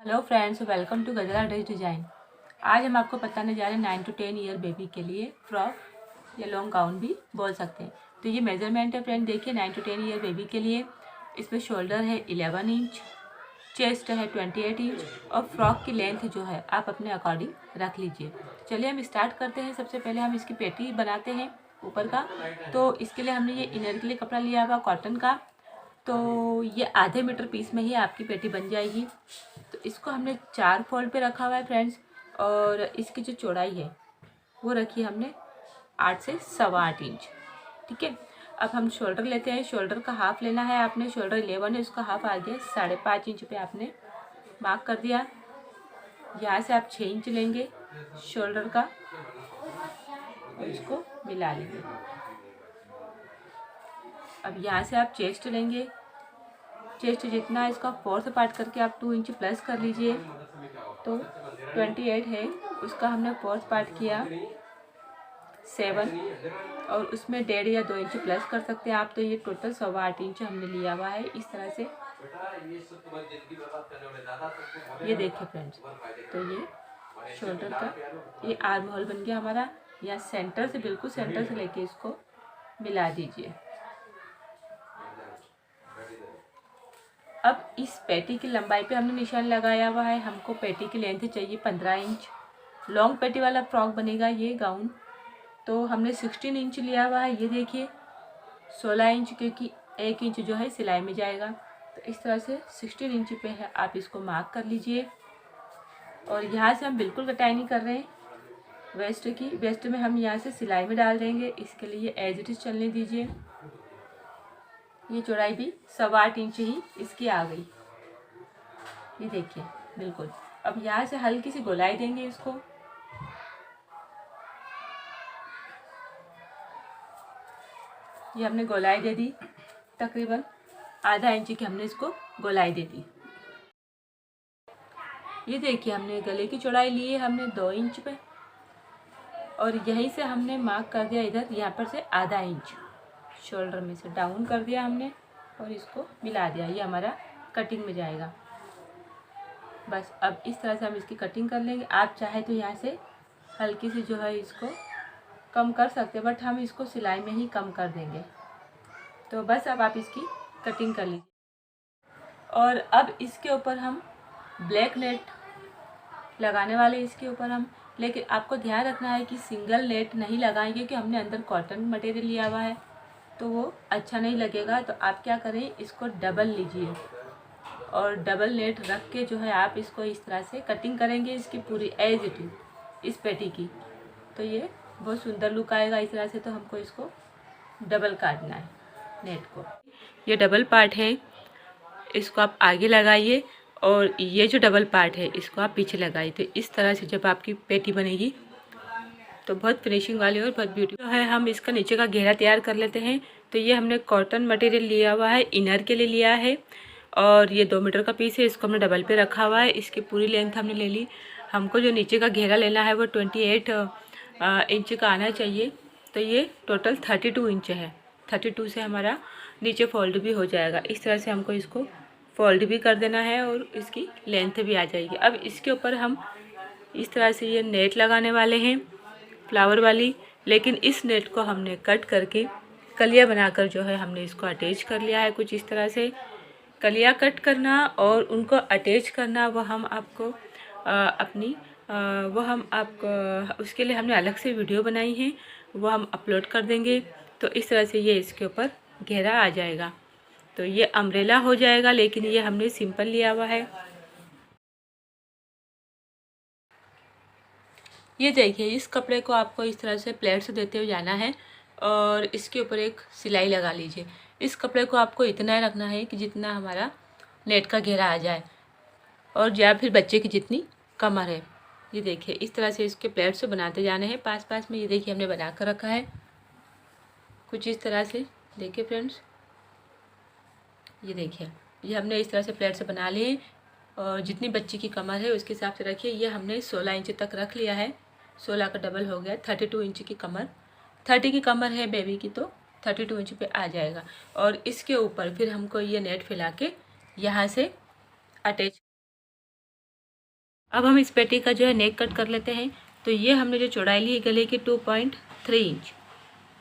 Hello friends, welcome to गजरा dress design. आज हम आपको बताने जा रहे हैं 9 to 10 ईयर बेबी के लिए फ्रॉक या लॉन्ग गाउन भी बोल सकते हैं। तो ये मेजरमेंट है फ्रेंड, देखिए 9 to 10 ईयर बेबी के लिए इसमें शोल्डर है 11 इंच, चेस्ट है 28 इंच और फ्रॉक की लेंथ जो है आप अपने अकॉर्डिंग रख लीजिए। चलिए हम स्टार्ट करते हैं। सबसे पहले हम इसकी पेटी बनाते हैं ऊपर का। तो इसके लिए हमने ये इनर के लिए कपड़ा लिया हुआ कॉटन का। तो ये आधे मीटर पीस में ही आपकी पेटी बन जाएगी। तो इसको हमने 4 फोल्ड पे रखा हुआ है फ्रेंड्स। और इसकी जो चौड़ाई है वो रखी है हमने 8 से 8.25 इंच। ठीक है। अब हम शोल्डर लेते हैं। शोल्डर का हाफ लेना है आपने। शोल्डर 11 है, उसका हाफ आ गया 5.5 इंच पे आपने मार्क कर दिया। यहाँ से आप 6 इंच लेंगे शोल्डर का और इसको मिला लेंगे। अब यहाँ से आप चेस्ट लेंगे। चेस्ट जितना है इसका 4th पार्ट करके आप 2 इंच प्लस कर लीजिए। तो 28 है, उसका हमने 4th पार्ट किया 7 और उसमें 1.5 या 2 इंच प्लस कर सकते हैं आप। तो ये टोटल 8.25 इंच हमने लिया हुआ है इस तरह से। ये देखिए फ्रेंड्स, तो ये शोल्डर का ये आर्म होल बन गया हमारा। या सेंटर से, बिल्कुल सेंटर से लेके इसको मिला दीजिए। अब इस पेटी की लंबाई पे हमने निशान लगाया हुआ है। हमको पेटी की लेंथ चाहिए 15 इंच। लॉन्ग पेटी वाला फ्रॉक बनेगा ये गाउन। तो हमने 16 इंच लिया हुआ है। ये देखिए 16 इंच, क्योंकि 1 इंच जो है सिलाई में जाएगा। तो इस तरह से 16 इंच पे है, आप इसको मार्क कर लीजिए। और यहाँ से हम बिल्कुल कटाई नहीं कर रहे हैं वेस्ट की। वेस्ट में हम यहाँ से सिलाई में डाल देंगे। इसके लिए एज इट इज चलने दीजिए। ये चौड़ाई भी 8.25 इंच ही इसकी आ गई। ये देखिए बिल्कुल। अब यहाँ से हल्की सी गोलाई देंगे इसको। ये हमने गोलाई दे दी, तकरीबन आधा इंच की हमने इसको गोलाई दे दी। ये देखिए हमने गले की चौड़ाई ली है हमने 2 इंच पे और यहीं से हमने मार्क कर दिया इधर, यहाँ पर से आधा इंच शोल्डर में से डाउन कर दिया हमने और इसको मिला दिया। ये हमारा कटिंग में जाएगा। बस अब इस तरह से हम इसकी कटिंग कर लेंगे। आप चाहे तो यहाँ से हल्की सी जो है इसको कम कर सकते हैं, बट हम इसको सिलाई में ही कम कर देंगे। तो बस अब आप इसकी कटिंग कर लीजिए। और अब इसके ऊपर हम ब्लैक नेट लगाने वाले इसके ऊपर हम। लेकिन आपको ध्यान रखना है कि सिंगल नेट नहीं लगाएंगे, क्योंकि हमने अंदर कॉटन मटेरियल लिया हुआ है तो वो अच्छा नहीं लगेगा। तो आप क्या करें, इसको डबल लीजिए और डबल नेट रख के जो है आप इसको इस तरह से कटिंग करेंगे इसकी पूरी एज इट इज इस पेटी की। तो ये बहुत सुंदर लुक आएगा इस तरह से। तो हमको इसको डबल काटना है नेट को। ये डबल पार्ट है, इसको आप आगे लगाइए और ये जो डबल पार्ट है इसको आप पीछे लगाइए। तो इस तरह से जब आपकी पेटी बनेगी तो बहुत फिनिशिंग वाली और बहुत ब्यूटीफुल है। हम इसका नीचे का घेरा तैयार कर लेते हैं। तो ये हमने कॉटन मटेरियल लिया हुआ है, इनर के लिए लिया है और ये 2 मीटर का पीस है। इसको हमने डबल पे रखा हुआ है। इसकी पूरी लेंथ हमने ले ली। हमको जो नीचे का घेरा लेना है वो 28 इंच का आना चाहिए। तो ये टोटल 32 इंच है। 32 से हमारा नीचे फोल्ड भी हो जाएगा। इस तरह से हमको इसको फोल्ड भी कर देना है और इसकी लेंथ भी आ जाएगी। अब इसके ऊपर हम इस तरह से ये नेट लगाने वाले हैं फ्लावर वाली। लेकिन इस नेट को हमने कट करके कलिया बनाकर जो है हमने इसको अटैच कर लिया है। कुछ इस तरह से कलिया कट करना और उनको अटैच करना वो हम आपको उसके लिए हमने अलग से वीडियो बनाई है, वो हम अपलोड कर देंगे। तो इस तरह से ये इसके ऊपर घेरा आ जाएगा। तो ये अम्ब्रेला हो जाएगा, लेकिन ये हमने सिंपल लिया हुआ है। ये देखिए इस कपड़े को आपको इस तरह से प्लेट से देते हुए जाना है और इसके ऊपर एक सिलाई लगा लीजिए। इस कपड़े को आपको इतना रखना है कि जितना हमारा नेट का घेरा आ जाए और या फिर बच्चे की जितनी कमर है। ये देखिए इस तरह से इसके प्लेट से बनाते जाने हैं पास पास में। ये देखिए हमने बना कर रखा है कुछ इस तरह से। देखिए फ्रेंड्स, ये देखिए ये हमने इस तरह से प्लेट से बना लिए और जितनी बच्ची की कमर है उसके हिसाब से रखिए। ये हमने 16 इंच तक रख लिया है। 16 का डबल हो गया 32 इंच की कमर। 30 की कमर है बेबी की तो 32 इंच पे आ जाएगा। और इसके ऊपर फिर हमको ये नेट फैला के यहाँ से अटैच अब हम इस पेटी का जो है नेक कट कर लेते हैं। तो ये हमने जो चौड़ाई ली है गले की 2.3 इंच,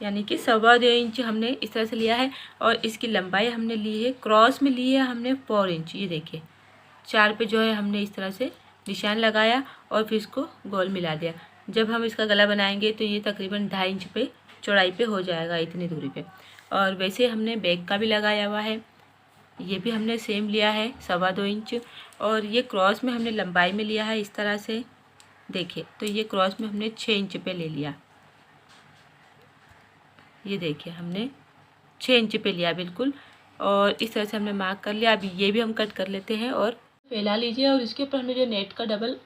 यानी कि 2.25 इंच हमने इस तरह से लिया है। और इसकी लंबाई हमने ली है, क्रॉस में ली है हमने 4 इंच। ये देखिए 4 पे जो है हमने इस तरह से निशान लगाया और फिर इसको गोल मिला दिया। जब हम इसका गला बनाएंगे तो ये तकरीबन 2.5 इंच पे चौड़ाई पे हो जाएगा, इतनी दूरी पे। और वैसे हमने बैक का भी लगाया हुआ है, ये भी हमने सेम लिया है 2.25 इंच। और ये क्रॉस में हमने लंबाई में लिया है इस तरह से, देखिए। तो ये क्रॉस में हमने 6 इंच पे ले लिया, ये देखिए हमने 6 इंच पे लिया बिल्कुल। और इस तरह से हमने मार्क कर लिया। अभी ये भी हम कट कर लेते हैं और फैला लीजिए। और इसके ऊपर हमने जो नेट का डबल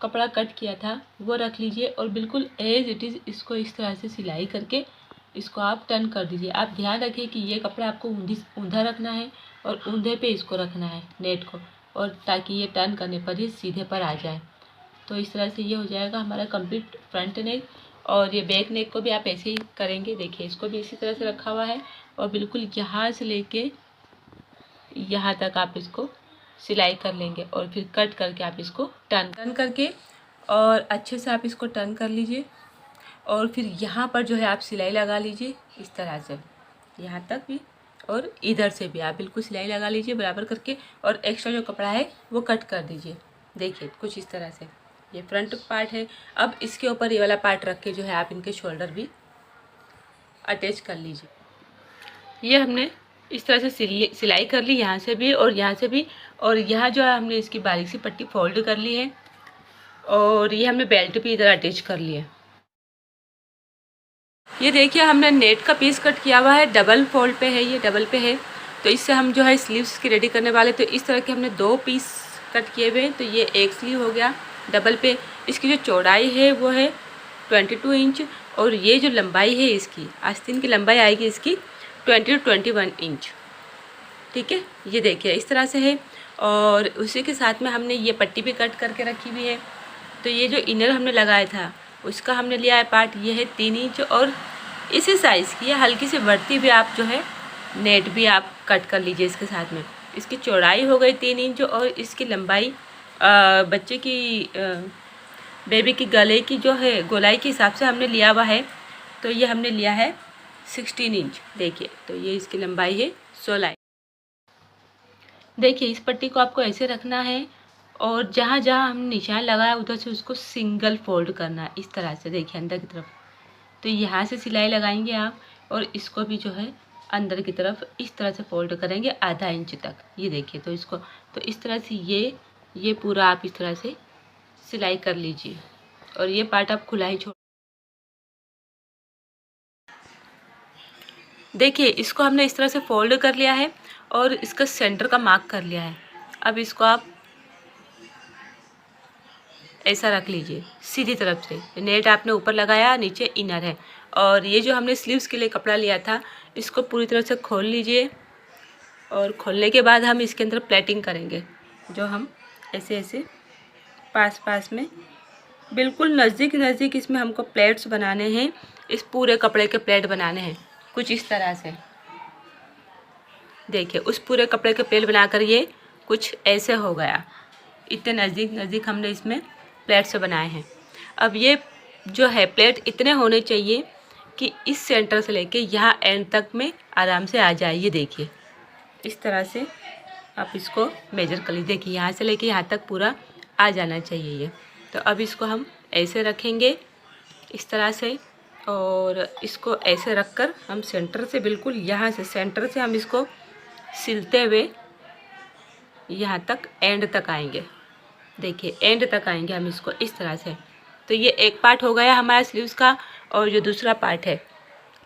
कपड़ा कट किया था वो रख लीजिए और बिल्कुल एज इट इज़ इसको इस तरह से सिलाई करके इसको आप टर्न कर दीजिए। आप ध्यान रखिए कि ये कपड़ा आपको ऊंधा रखना है और ऊंधे पे इसको रखना है नेट को, और ताकि ये टर्न करने पर ही सीधे पर आ जाए। तो इस तरह से ये हो जाएगा हमारा कंप्लीट फ्रंट नेक। और ये बैक नेक को भी आप ऐसे ही करेंगे। देखिए इसको भी इसी तरह से रखा हुआ है और बिल्कुल यहाँ से लेके यहाँ तक आप इसको सिलाई कर लेंगे और फिर कट करके आप इसको टर्न करके और अच्छे से आप इसको टर्न कर लीजिए। और फिर यहाँ पर जो है आप सिलाई लगा लीजिए इस तरह से, यहाँ तक भी और इधर से भी आप बिल्कुल सिलाई लगा लीजिए बराबर करके। और एक्स्ट्रा जो कपड़ा है वो कट कर दीजिए। देखिए कुछ इस तरह से ये फ्रंट पार्ट है। अब इसके ऊपर ये वाला पार्ट रख के जो है आप इनके शोल्डर भी अटैच कर लीजिए। ये हमने इस तरह से सिलाई कर ली, यहाँ से भी और यहाँ से भी। और यहाँ जो है हमने इसकी बारीक सी पट्टी फोल्ड कर ली है और ये हमने बेल्ट भी इधर अटैच कर लिया है। ये देखिए हमने नेट का पीस कट किया हुआ है, डबल फोल्ड पे है, ये डबल पे है। तो इससे हम जो है स्लीव्स की रेडी करने वाले। तो इस तरह के हमने 2 पीस कट किए हुए हैं। तो ये एक स्लीव हो गया डबल पे। इसकी जो चौड़ाई है वो है 22 इंच और ये जो लंबाई है इसकी आस्तीन की लंबाई आएगी इसकी 20 to 21 इंच। ठीक है, ये देखिए इस तरह से है। और उसी के साथ में हमने ये पट्टी भी कट करके रखी हुई है। तो ये जो इनर हमने लगाया था उसका हमने लिया है पार्ट, ये है 3 इंच और इसी साइज़ की है। हल्की सी बढ़ती भी आप जो है नेट भी आप कट कर लीजिए इसके साथ में। इसकी चौड़ाई हो गई 3 इंच और इसकी लंबाई बच्चे की बेबी की गले की जो है गोलाई के हिसाब से हमने लिया हुआ है। तो ये हमने लिया है 16 इंच। देखिए तो ये इसकी लंबाई है 16 इंच। देखिए इस पट्टी को आपको ऐसे रखना है और जहाँ जहाँ हमने निशान लगाया उधर से उसको सिंगल फोल्ड करना है इस तरह से। देखिए अंदर की तरफ, तो यहाँ से सिलाई लगाएंगे आप और इसको भी जो है अंदर की तरफ इस तरह से फोल्ड करेंगे आधा इंच तक। ये देखिए तो इसको तो इस तरह से ये पूरा आप इस तरह से सिलाई कर लीजिए और ये पार्ट आप खुला ही छोड़। देखिए इसको हमने इस तरह से फोल्ड कर लिया है और इसका सेंटर का मार्क कर लिया है। अब इसको आप ऐसा रख लीजिए सीधी तरफ से। नेट आपने ऊपर लगाया, नीचे इनर है। और ये जो हमने स्लीव्स के लिए कपड़ा लिया था इसको पूरी तरह से खोल लीजिए और खोलने के बाद हम इसके अंदर प्लेटिंग करेंगे। जो हम ऐसे ऐसे पास पास में बिल्कुल नज़दीक नज़दीक इसमें हमको प्लेट्स बनाने हैं। इस पूरे कपड़े के प्लेट बनाने हैं कुछ इस तरह से। देखिए उस पूरे कपड़े के प्लेट बनाकर ये कुछ ऐसे हो गया। इतने नज़दीक नज़दीक हमने इसमें प्लेट से बनाए हैं। अब ये जो है प्लेट इतने होने चाहिए कि इस सेंटर से लेके यहाँ एंड तक में आराम से आ जाए। ये देखिए इस तरह से आप इसको मेजर कर लीजिए। देखिए यहाँ से लेके यहाँ तक पूरा आ जाना चाहिए ये। तो अब इसको हम ऐसे रखेंगे इस तरह से और इसको ऐसे रखकर हम सेंटर से बिल्कुल यहाँ से सेंटर से हम इसको सिलते हुए यहाँ तक एंड तक आएंगे। देखिए एंड तक आएंगे हम इसको इस तरह से। तो ये एक पार्ट हो गया हमारा स्लीव्स का। और जो दूसरा पार्ट है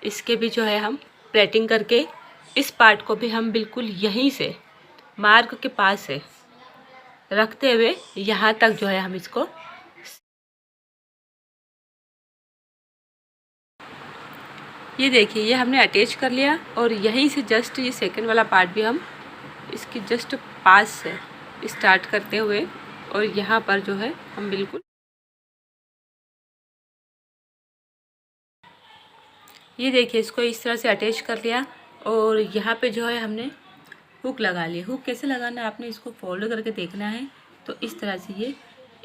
इसके भी जो है हम प्लेटिंग करके इस पार्ट को भी हम बिल्कुल यहीं से मार्क के पास से रखते हुए यहाँ तक जो है हम इसको ये देखिए ये हमने अटैच कर लिया। और यहीं से जस्ट ये सेकंड वाला पार्ट भी हम इसकी जस्ट पास से स्टार्ट करते हुए और यहाँ पर जो है हम बिल्कुल ये देखिए इसको इस तरह से अटैच कर लिया। और यहाँ पे जो है हमने हुक लगा लिया। हुक कैसे लगाना है आपने इसको फोल्ड करके देखना है। तो इस तरह से ये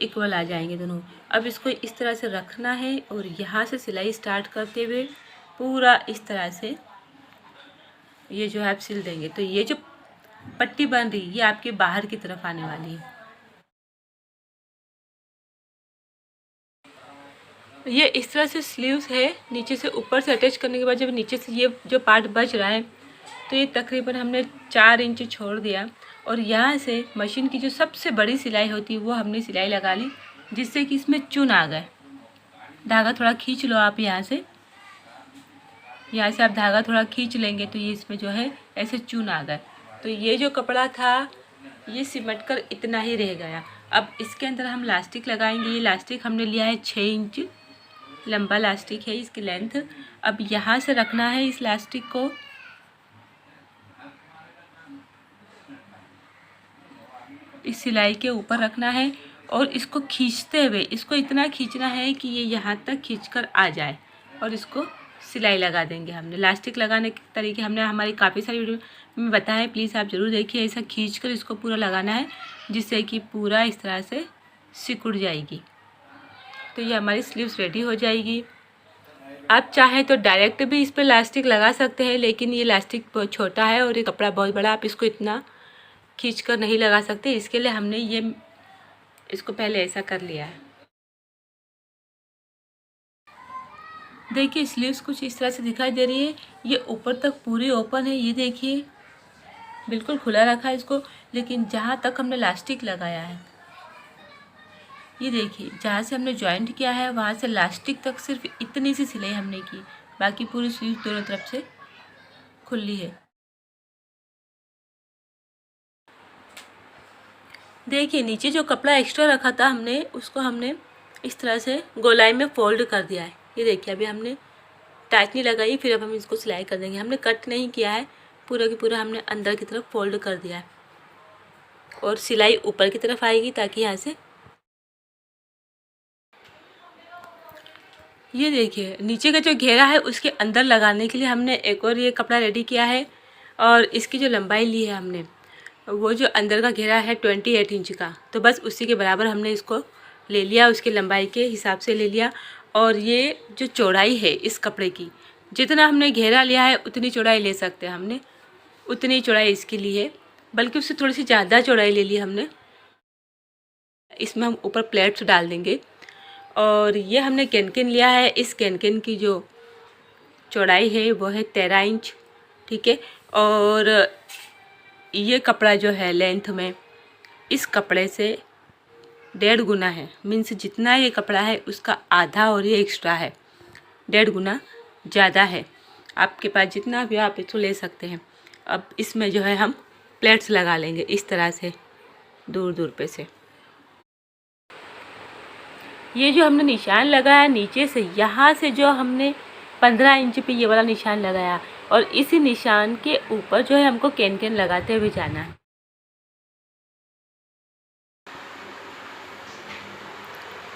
इक्वल आ जाएंगे दोनों। अब इसको इस तरह से रखना है और यहाँ से सिलाई स्टार्ट करते हुए पूरा इस तरह से ये जो है आप सिल देंगे। तो ये जो पट्टी बन रही है ये आपके बाहर की तरफ आने वाली है। ये इस तरह से स्लीव्स है, नीचे से ऊपर से अटैच करने के बाद जब नीचे से ये जो पार्ट बच रहा है तो ये तकरीबन हमने 4 इंच छोड़ दिया और यहाँ से मशीन की जो सबसे बड़ी सिलाई होती है वो हमने सिलाई लगा ली, जिससे कि इसमें चुन आ गए। धागा थोड़ा खींच लो आप यहाँ से आप धागा थोड़ा खींच लेंगे तो ये इसमें जो है ऐसे चुन आ गए। तो ये जो कपड़ा था ये सिमट कर इतना ही रह गया। अब इसके अंदर हम लास्टिक लगाएंगे। ये लास्टिक हमने लिया है 6 इंच लंबा लास्टिक है इसकी लेंथ। अब यहाँ से रखना है इस लास्टिक को, इस सिलाई के ऊपर रखना है और इसको खींचते हुए इसको इतना खींचना है कि ये यहाँ तक खींचकर आ जाए और इसको सिलाई लगा देंगे। हमने लास्टिक लगाने के तरीके हमने हमारी काफ़ी सारी वीडियो में बताया है, प्लीज़ आप ज़रूर देखिए। ऐसा खींचकर इसको पूरा लगाना है जिससे कि पूरा इस तरह से सिकुड़ जाएगी। तो ये हमारी स्लीव्स रेडी हो जाएगी। आप चाहें तो डायरेक्ट भी इस पर लास्टिक लगा सकते हैं, लेकिन ये लास्टिक बहुत छोटा है और ये कपड़ा बहुत बड़ा, आप इसको इतना खींचकर नहीं लगा सकते। इसके लिए हमने इसको पहले ऐसा कर लिया है। देखिए स्लीव्स कुछ इस तरह से दिखाई दे रही है। ये ऊपर तक पूरी ओपन है, ये देखिए बिल्कुल खुला रखा है इसको, लेकिन जहाँ तक हमने लास्टिक लगाया है ये देखिए जहाँ से हमने जॉइंट किया है वहाँ से लास्टिक तक सिर्फ इतनी सी सिलाई हमने की, बाकी पूरी स्लीव दोनों तरफ से खुली है। देखिए नीचे जो कपड़ा एक्स्ट्रा रखा था हमने उसको हमने इस तरह से गोलाई में फोल्ड कर दिया है। ये देखिए अभी हमने टाइट नहीं लगाई, फिर अब हम इसको सिलाई कर देंगे। हमने कट नहीं किया है, पूरा की पूरा हमने अंदर की तरफ फोल्ड कर दिया है और सिलाई ऊपर की तरफ आएगी ताकि यहाँ से ये देखिए नीचे का जो घेरा है उसके अंदर लगाने के लिए हमने एक और ये कपड़ा रेडी किया है और इसकी जो लंबाई ली है हमने वो जो अंदर का घेरा है 28 इंच का, तो बस उसी के बराबर हमने इसको ले लिया, उसकी लंबाई के हिसाब से ले लिया। और ये जो चौड़ाई है इस कपड़े की, जितना हमने घेरा लिया है उतनी चौड़ाई ले सकते हैं, हमने उतनी चौड़ाई इसकी ली है, बल्कि उससे थोड़ी सी ज़्यादा चौड़ाई ले ली हमने। इसमें हम ऊपर प्लेट्स डाल देंगे और ये हमने कैनकेन लिया है। इस कैनकेन की जो चौड़ाई है वो है 13 इंच, ठीक है। और ये कपड़ा जो है लेंथ में इस कपड़े से 1.5 गुना है, मीन्स जितना ये कपड़ा है उसका आधा और ये एक्स्ट्रा है, 1.5 गुना ज़्यादा है। आपके पास जितना भी आप इसको ले सकते हैं। अब इसमें जो है हम प्लेट्स लगा लेंगे इस तरह से दूर दूर पे से। ये जो हमने निशान लगाया नीचे से, यहाँ से जो हमने 15 इंच पे ये वाला निशान लगाया और इसी निशान के ऊपर जो है हमको कैन लगाते हुए जाना है।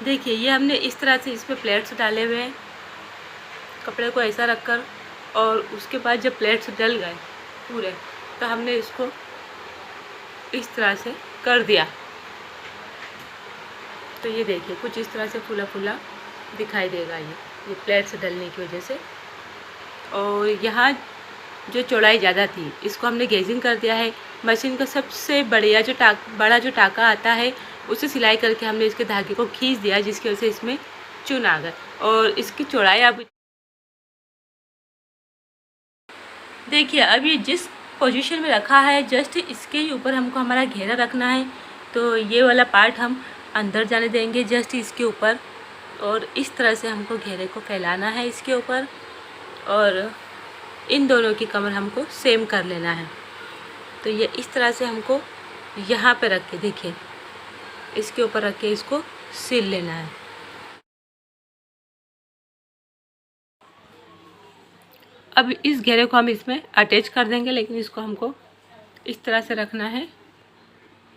देखिए ये हमने इस तरह से इसमें प्लेट्स डाले हुए हैं, कपड़े को ऐसा रखकर, और उसके बाद जब प्लेट्स डल गए पूरे तो हमने इसको इस तरह से कर दिया। तो ये देखिए कुछ इस तरह से फूला फूला दिखाई देगा ये प्लेट्स डलने की वजह से। और यहाँ जो चौड़ाई ज़्यादा थी इसको हमने गेजिंग कर दिया है। मशीन का सबसे बड़ा जो टाका आता है उसे सिलाई करके हमने इसके धागे को खींच दिया, जिसकी वजह से इसमें चुन आ गए। और इसकी चौड़ाई अब देखिए, अब ये जिस पोजीशन में रखा है जस्ट इसके ही ऊपर हमको हमारा घेरा रखना है। तो ये वाला पार्ट हम अंदर जाने देंगे जस्ट इसके ऊपर, और इस तरह से हमको घेरे को फैलाना है इसके ऊपर, और इन दोनों की कमर हमको सेम कर लेना है। तो ये इस तरह से हमको यहाँ पे रख के, देखिए इसके ऊपर रख के इसको सिल लेना है। अब इस घेरे को हम इसमें अटैच कर देंगे, लेकिन इसको हमको इस तरह से रखना है।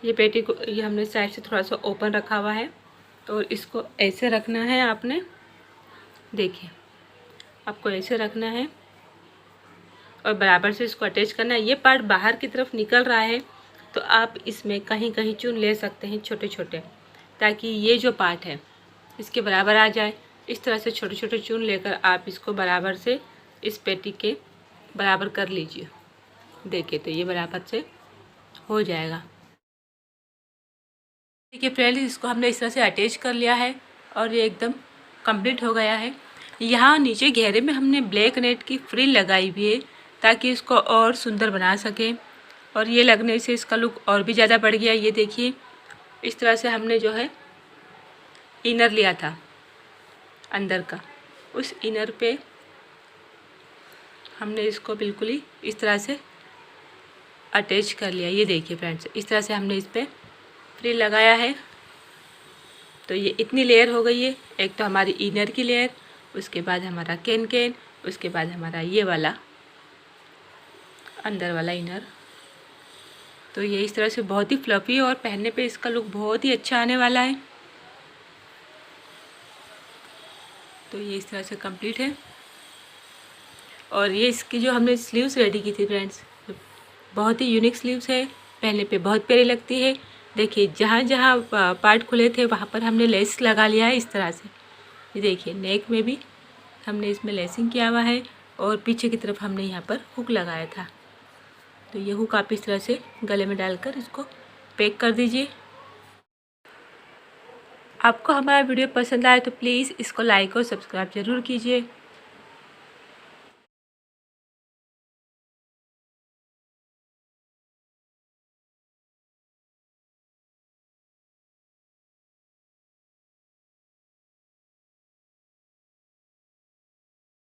ये पेटी को ये हमने साइड से थोड़ा सा ओपन रखा हुआ है, और इसको ऐसे रखना है आपने, देखिए आपको ऐसे रखना है और बराबर से इसको अटैच करना है। ये पार्ट बाहर की तरफ निकल रहा है तो आप इसमें कहीं कहीं चुन ले सकते हैं छोटे छोटे, ताकि ये जो पार्ट है इसके बराबर आ जाए। इस तरह से छोटे छोटे चून लेकर आप इसको बराबर से इस पेटी के बराबर कर लीजिए। देखिए तो ये बराबर से हो जाएगा। देखिए फ्रेंड्स, इसको हमने इस तरह से अटैच कर लिया है और ये एकदम कंप्लीट हो गया है। यहाँ नीचे घेरे में हमने ब्लैक नेट की फ्रिल लगाई हुई है ताकि इसको और सुंदर बना सकें, और ये लगने से इसका लुक और भी ज़्यादा बढ़ गया। ये देखिए इस तरह से हमने जो है इनर लिया था अंदर का, उस इनर पे हमने इसको बिल्कुल ही इस तरह से अटैच कर लिया। ये देखिए फ्रेंड्स, इस तरह से हमने इस पर फ्रिल लगाया है। तो ये इतनी लेयर हो गई है। एक तो हमारी इनर की लेयर, उसके बाद हमारा कैन, उसके बाद हमारा ये वाला अंदर वाला इनर। तो ये इस तरह से बहुत ही फ्लफी और पहनने पे इसका लुक बहुत ही अच्छा आने वाला है। तो ये इस तरह से कंप्लीट है। और ये इसकी जो हमने स्लीव्स रेडी की थी फ्रेंड्स, बहुत ही यूनिक स्लीव्स है, पहनने पे बहुत प्यारी लगती है। देखिए जहाँ जहाँ पार्ट खुले थे वहाँ पर हमने लेस लगा लिया है इस तरह से। ये देखिए नेक में भी हमने इसमें लेसिंग किया हुआ है और पीछे की तरफ हमने यहाँ पर हुक लगाया था। तो ये हुक आप इस तरह से गले में डालकर इसको पैक कर दीजिए। आपको हमारा वीडियो पसंद आए तो प्लीज़ इसको लाइक और सब्सक्राइब ज़रूर कीजिए।